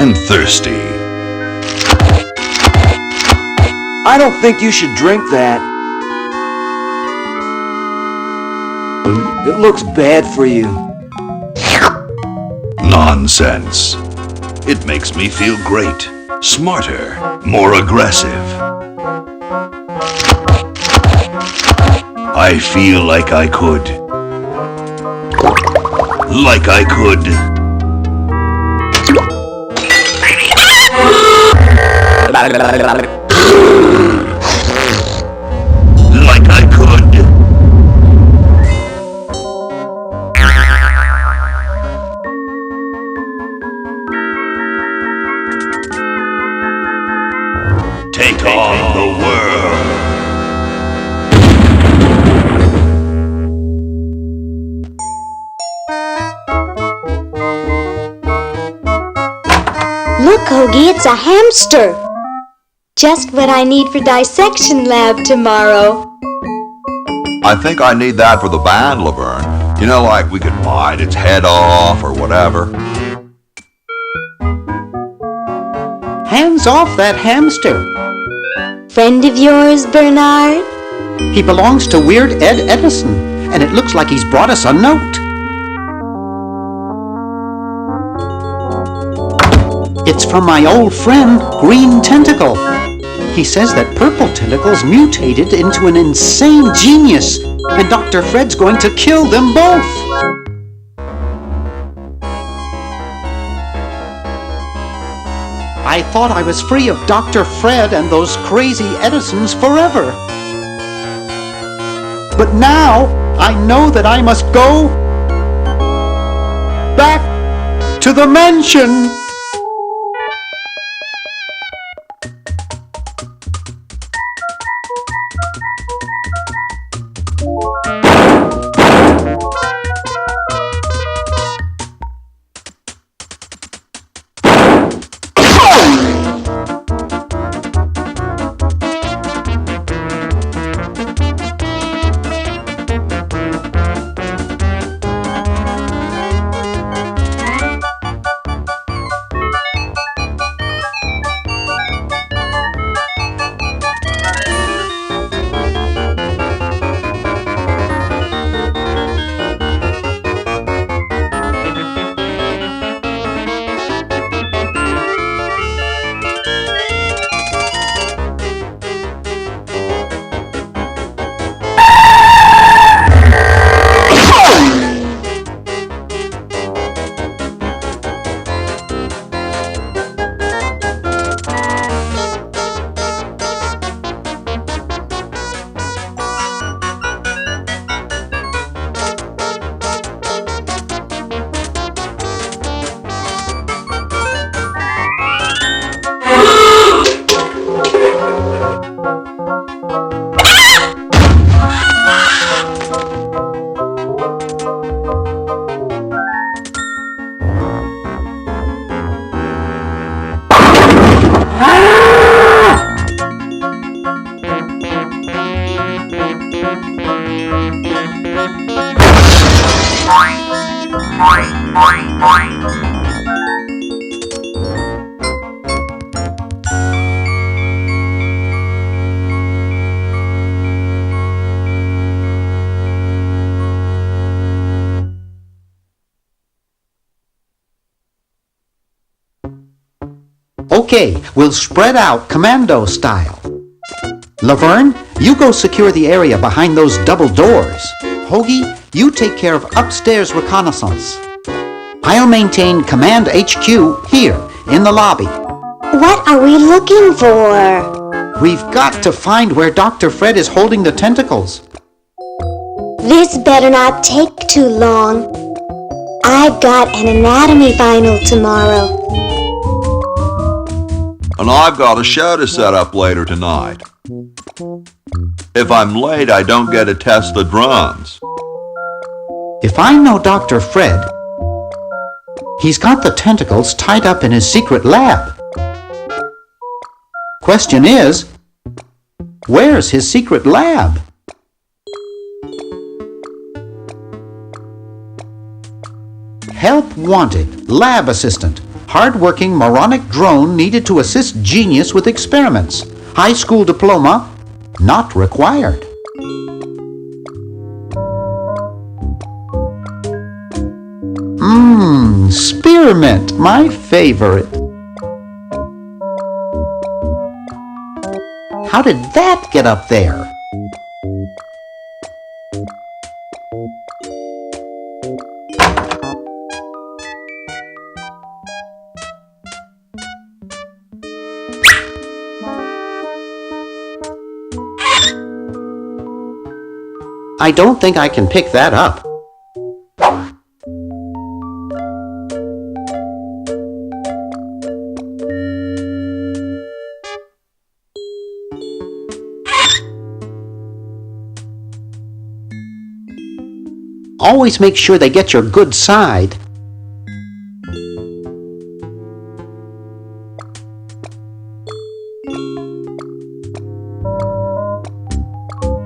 and thirsty. I don't think you should drink that. It looks bad for you. Nonsense. It makes me feel great, smarter, more aggressive. I feel like I could. Like I could. Like I could. Take on the world. Look, Hoagie, it's a hamster. Just what I need for dissection lab tomorrow. I think I need that for the band, Laverne. You know, like we could bite its head off or whatever. Hands off that hamster. Friend of yours, Bernard? He belongs to Weird Ed Edison, and it looks like he's brought us a note. It's from my old friend, Green Tentacle. He says that Purple Tentacle's mutated into an insane genius, and Dr. Fred's going to kill them both. I thought I was free of Dr. Fred and those crazy Edisons forever. But now I know that I must go back to the mansion. Okay, we'll spread out commando style. Laverne, you go secure the area behind those double doors. Hoagie, you take care of upstairs reconnaissance. I'll maintain Command HQ here, in the lobby. What are we looking for? We've got to find where Dr. Fred is holding the tentacles. This better not take too long. I've got an anatomy final tomorrow. And I've got a show to set up later tonight. If I'm late, I don't get to test the drums. If I know Dr. Fred, he's got the tentacles tied up in his secret lab. Question is, where's his secret lab? Help wanted, lab assistant. hard-working moronic drone needed to assist genius with experiments. High school diploma not required. Spearmint, my favorite. How did that get up there? I don't think I can pick that up. Always make sure they get your good side.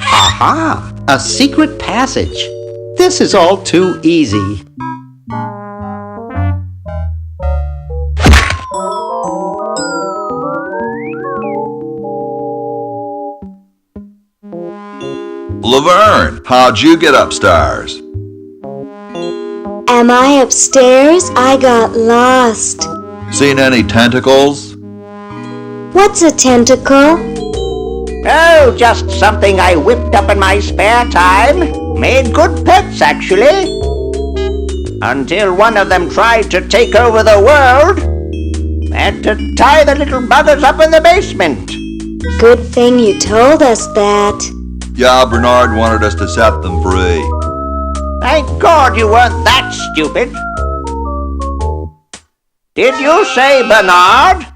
Aha! A secret passage. This is all too easy. Laverne, how'd you get upstairs? Am I upstairs? I got lost. Seen any tentacles? What's a tentacle? Oh, just something I whipped up in my spare time. Made good pets, actually. Until one of them tried to take over the world. Had to tie the little buggers up in the basement. Good thing you told us that. Yeah, Bernard wanted us to set them free. Thank God you weren't that stupid. Did you say Bernard?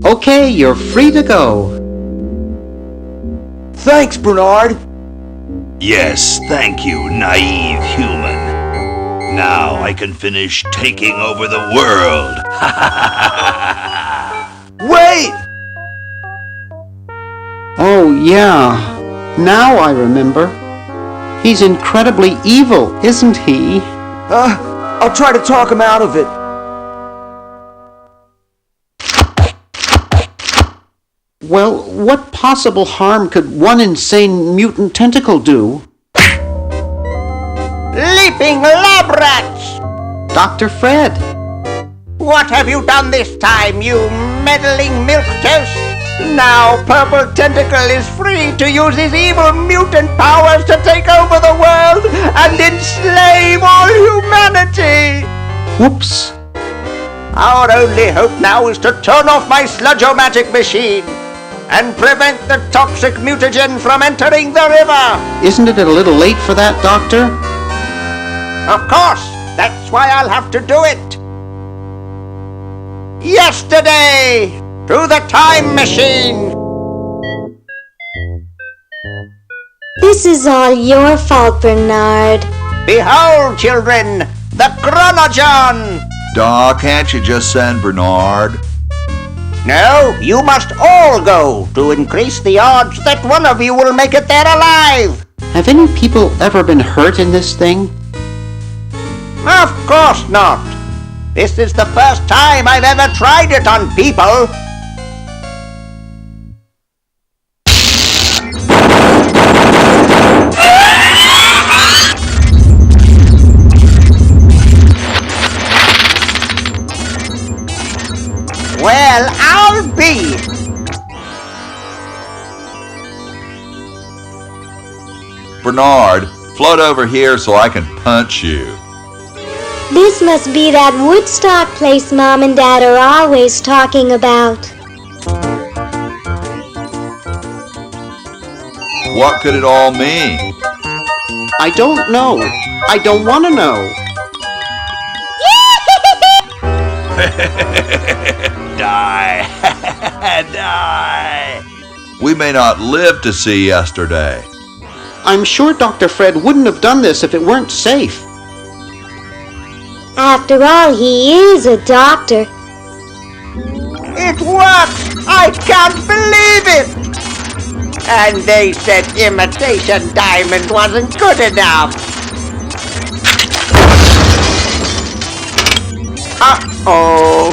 Okay, you're free to go. Thanks, Bernard. Yes, thank you, naive human. Now I can finish taking over the world. Wait! Oh, yeah. Now I remember. He's incredibly evil, isn't he? I'll try to talk him out of it. Well, what possible harm could one insane mutant tentacle do? Leaping lab rats! Dr. Fred. What have you done this time, you meddling milquetoast? Now Purple Tentacle is free to use his evil mutant powers to take over the world and enslave all humanity! Whoops. Our only hope now is to turn off my sludge-o-magic machine and prevent the toxic mutagen from entering the river! Isn't it a little late for that, Doctor? Of course! That's why I'll have to do it! Yesterday! Through the time machine! This is all your fault, Bernard. Behold, children, the Chronogen! Doc, can't you just send Bernard? No, you must all go to increase the odds that one of you will make it there alive! Have any people ever been hurt in this thing? Of course not! This is the first time I've ever tried it on people! Well, I'll be! Bernard, float over here so I can punch you. This must be that Woodstock place Mom and Dad are always talking about. What could it all mean? I don't know. I don't want to know. Die! Die! We may not live to see yesterday. I'm sure Dr. Fred wouldn't have done this if it weren't safe. After all, he is a doctor. It works! I can't believe it! And they said imitation diamond wasn't good enough. Uh-oh.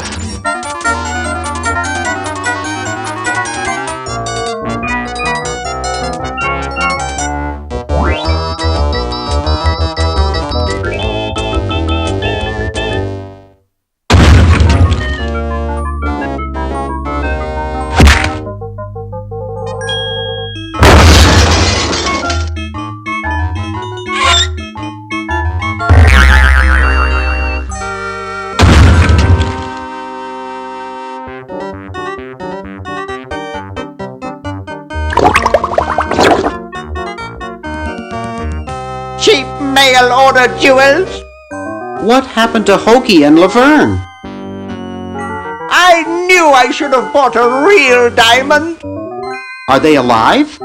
Cheap mail-order jewels. What happened to Hoagie and Laverne? I knew I should have bought a real diamond. Are they alive?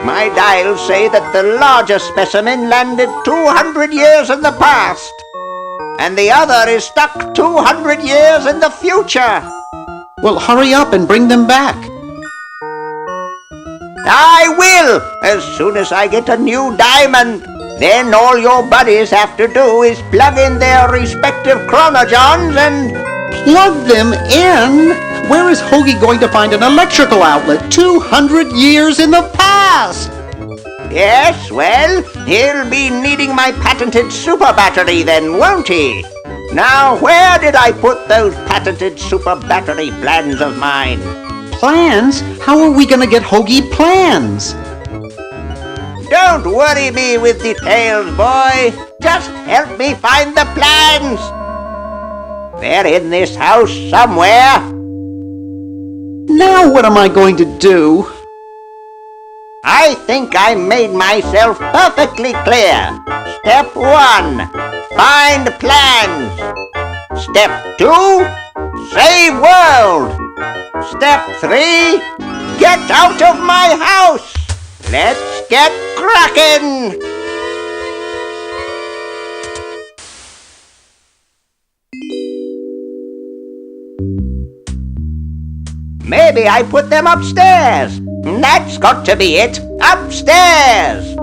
My dials say that the larger specimen landed 200 years in the past, and the other is stuck 200 years in the future. Well, hurry up and bring them back. I will, as soon as I get a new diamond. Then all your buddies have to do is plug in their respective chronojons and... Plug them in? Where is Hoagie going to find an electrical outlet 200 years in the past? Yes, well, he'll be needing my patented super battery then, won't he? Now, where did I put those patented super battery plans of mine? Plans? How are we going to get Hoagie plans? Don't worry me with details, boy. Just help me find the plans. They're in this house somewhere. Now what am I going to do? I think I made myself perfectly clear. Step 1, find plans. Step 2, save world. Step 3, get out of my house. Let's get cracking. Maybe I put them upstairs. That's got to be it. Upstairs.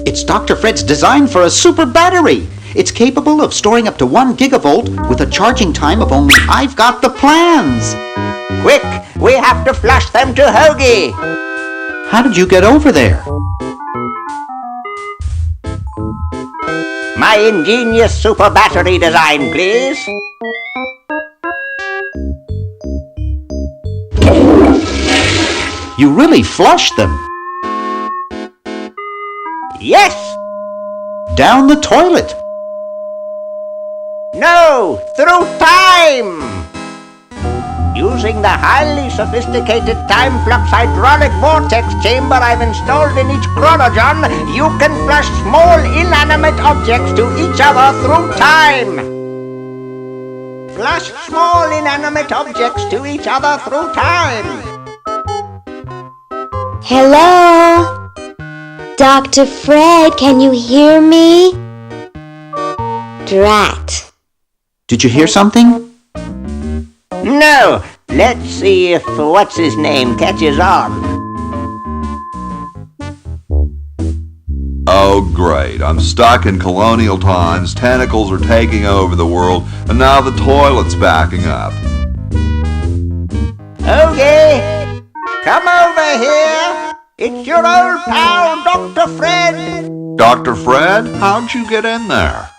It's Dr. Fred's design for a super battery. It's capable of storing up to 1 gigavolt with a charging time of only... I've got the plans. Quick, we have to flush them to Hoagie. How did you get over there? My ingenious super battery design, please. You really flushed them. Yes. Down the toilet. No, through time. Using the highly sophisticated time flux hydraulic vortex chamber I've installed in each chronogon, you can flush small inanimate objects to each other through time. Flush small inanimate objects to each other through time. Hello? Dr. Fred, can you hear me? Drat. Did you hear something? No, let's see if what's-his-name catches on. Oh, great. I'm stuck in colonial times, tentacles are taking over the world, and now the toilet's backing up. Okay, come over here. It's your old pal, Dr. Fred. Dr. Fred, how'd you get in there?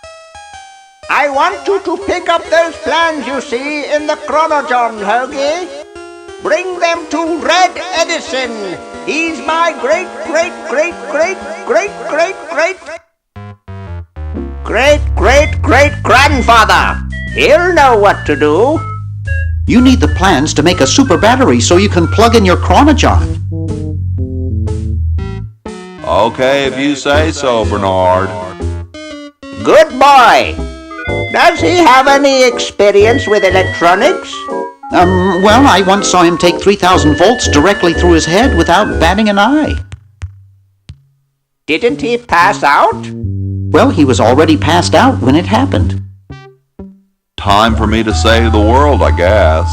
I want you to pick up those plans you see in the chronogon, Hoagie. Bring them to Red Edison. He's my great-great-great-great-great-great-great-grandfather. He'll know what to do. You need the plans to make a super battery so you can plug in your chronogon. Okay, if you say so, Bernard. Good boy. Does he have any experience with electronics? Well, I once saw him take 3,000 volts directly through his head without batting an eye. Didn't he pass out? Well, he was already passed out when it happened. Time for me to save the world, I guess.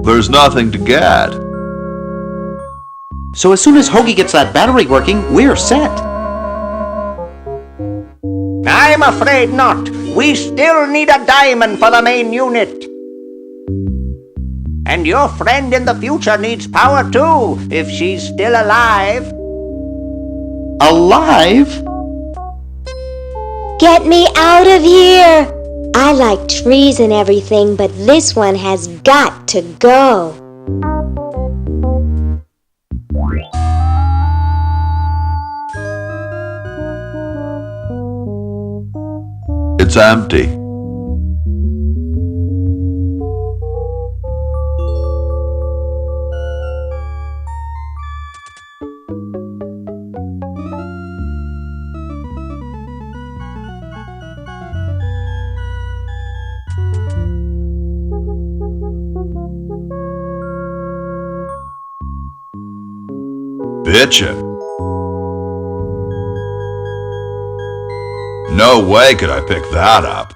There's nothing to get. So as soon as Hoagie gets that battery working, we're set. I'm afraid not. We still need a diamond for the main unit. And your friend in the future needs power too, if she's still alive. Alive? Get me out of here! I like trees and everything, but this one has got to go. It's empty. Bitchin'. No way could I pick that up.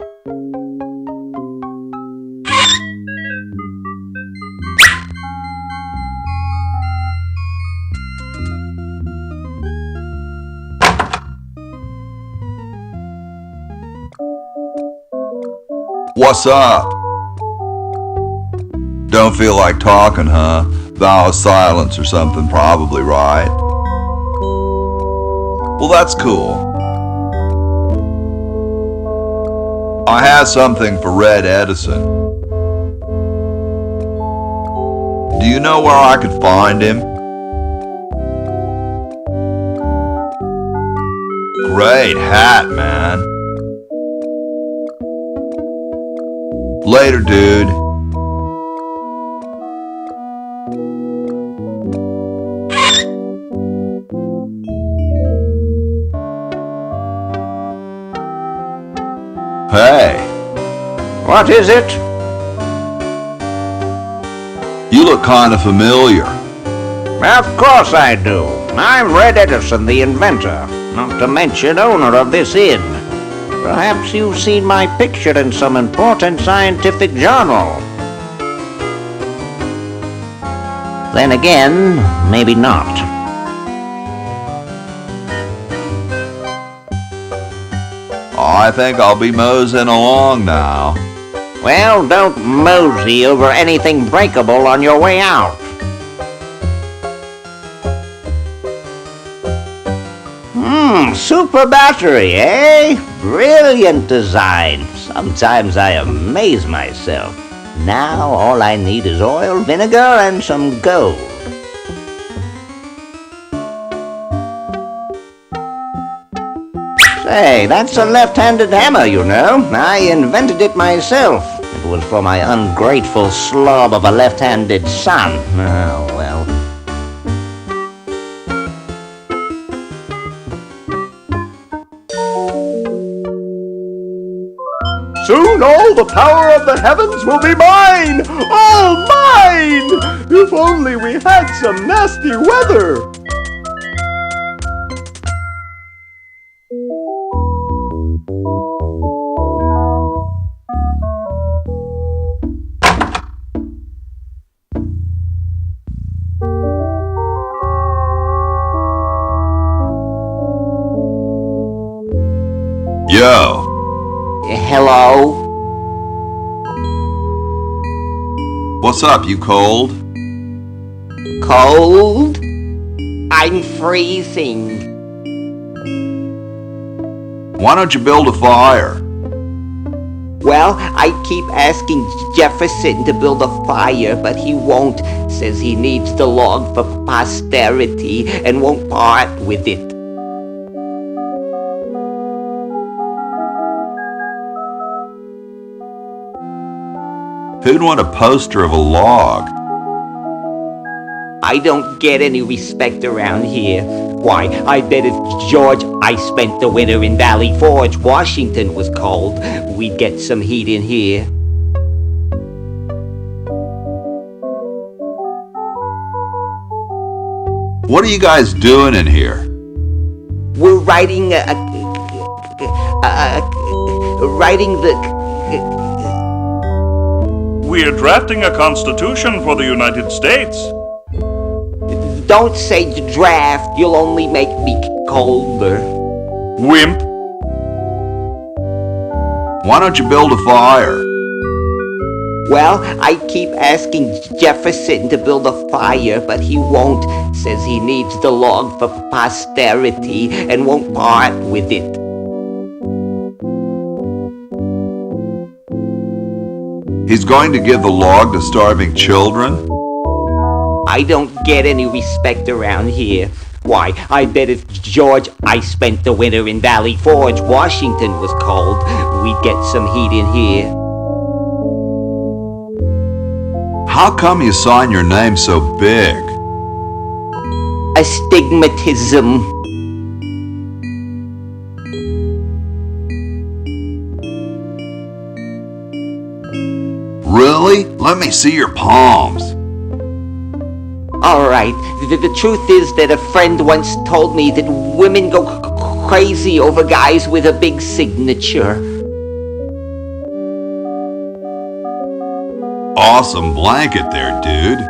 What's up? Don't feel like talking, huh? Vow of silence or something, probably, right? Well, that's cool. I have something for Red Edison. Do you know where I could find him? Great hat, man. Later, dude. Hey. What is it? You look kind of familiar. Of course I do. I'm Red Edison, the inventor, not to mention owner of this inn. Perhaps you've seen my picture in some important scientific journal. Then again, maybe not. I think I'll be moseying along now. Well, don't mosey over anything breakable on your way out. Super battery, eh? Brilliant design. Sometimes I amaze myself. Now all I need is oil, vinegar, and some gold. Say, that's a left-handed hammer, you know. I invented it myself. It was for my ungrateful slob of a left-handed son. Oh, well. Soon all the power of the heavens will be mine! All mine! If only we had some nasty weather! Yo. Hello? What's up, you cold? Cold? I'm freezing. Why don't you build a fire? Well, I keep asking Jefferson to build a fire, but he won't. Says he needs the log for posterity and won't part with it. Who'd want a poster of a log? I don't get any respect around here. Why, I bet if George I spent the winter in Valley Forge, Washington was cold, we'd get some heat in here. What are you guys doing in here? We're writing We're drafting a constitution for the United States. don't say draft. You'll only make me colder. Wimp. Why don't you build a fire? Well, I keep asking Jefferson to build a fire, but he won't. Says he needs the log for posterity and won't part with it. He's going to give the log to starving children? I don't get any respect around here. Why, I bet if George I spent the winter in Valley Forge, Washington was cold, we'd get some heat in here. How come you sign your name so big? Astigmatism. Really? Let me see your palms. All right, the truth is that a friend once told me that women go crazy over guys with a big signature. Awesome blanket there, dude.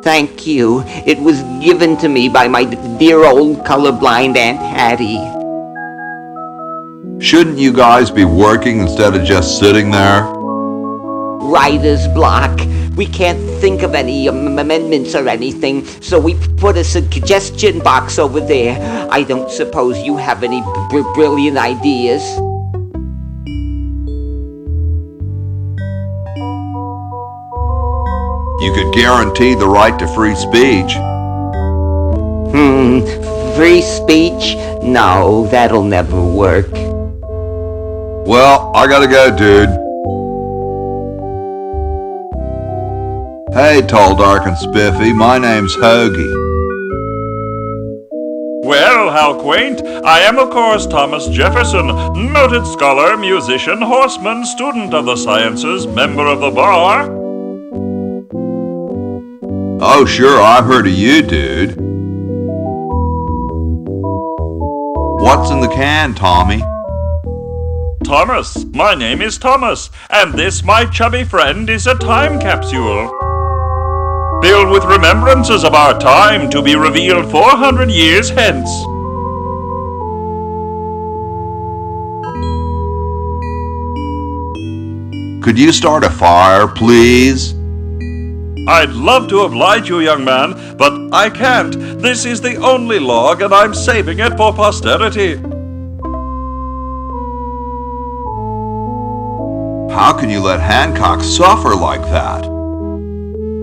Thank you. It was given to me by my dear old colorblind Aunt Hattie. Shouldn't you guys be working instead of just sitting there? Writer's block. We can't think of any amendments or anything, so we put a suggestion box over there. I don't suppose you have any brilliant ideas? You could guarantee the right to free speech. Free speech? No, that'll never work. Well, I gotta go, dude. Hey, tall, dark, and spiffy, my name's Hoagie. Well, how quaint. I am, of course, Thomas Jefferson, noted scholar, musician, horseman, student of the sciences, member of the bar. Oh, sure, I've heard of you, dude. What's in the can, Tommy? Thomas, my name is Thomas, and this, my chubby friend, is a time capsule. Filled with remembrances of our time to be revealed 400 years hence. Could you start a fire, please? I'd love to oblige you, young man, but I can't. This is the only log, and I'm saving it for posterity. How can you let Hancock suffer like that?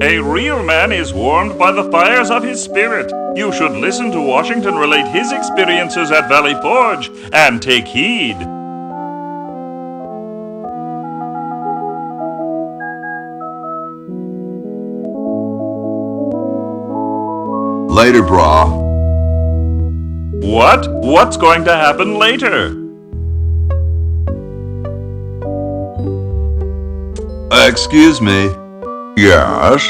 A real man is warmed by the fires of his spirit. You should listen to Washington relate his experiences at Valley Forge and take heed. Later, brah. What? What's going to happen later? Excuse me. Yes?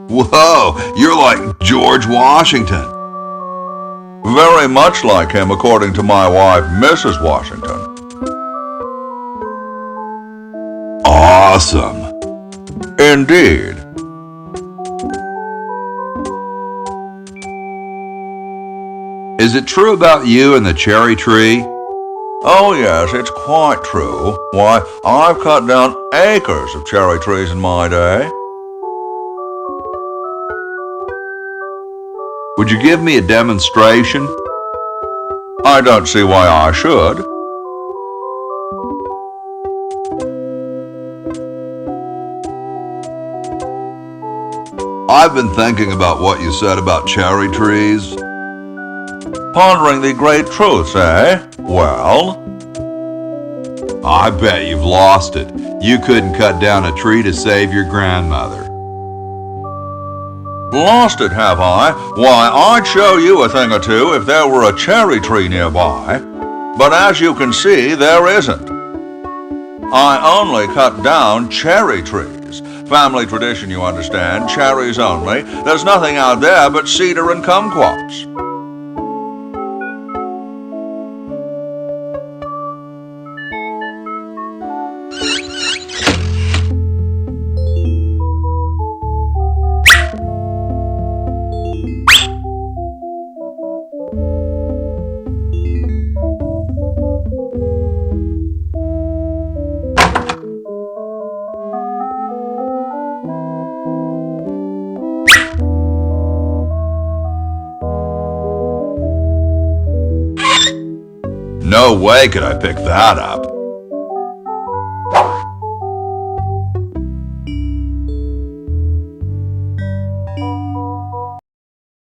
Whoa, you're like George Washington. Very much like him, according to my wife, Mrs. Washington. Awesome. Indeed. Is it true about you and the cherry tree? Oh yes, it's quite true. Why, I've cut down acres of cherry trees in my day. Would you give me a demonstration? I don't see why I should. I've been thinking about what you said about cherry trees. Pondering the great truths, eh? Well, I bet you've lost it. You couldn't cut down a tree to save your grandmother. Lost it, have I? Why, I'd show you a thing or two if there were a cherry tree nearby. But as you can see, there isn't. I only cut down cherry trees. Family tradition, you understand. Cherries only. There's nothing out there but cedar and kumquats. No way could I pick that up.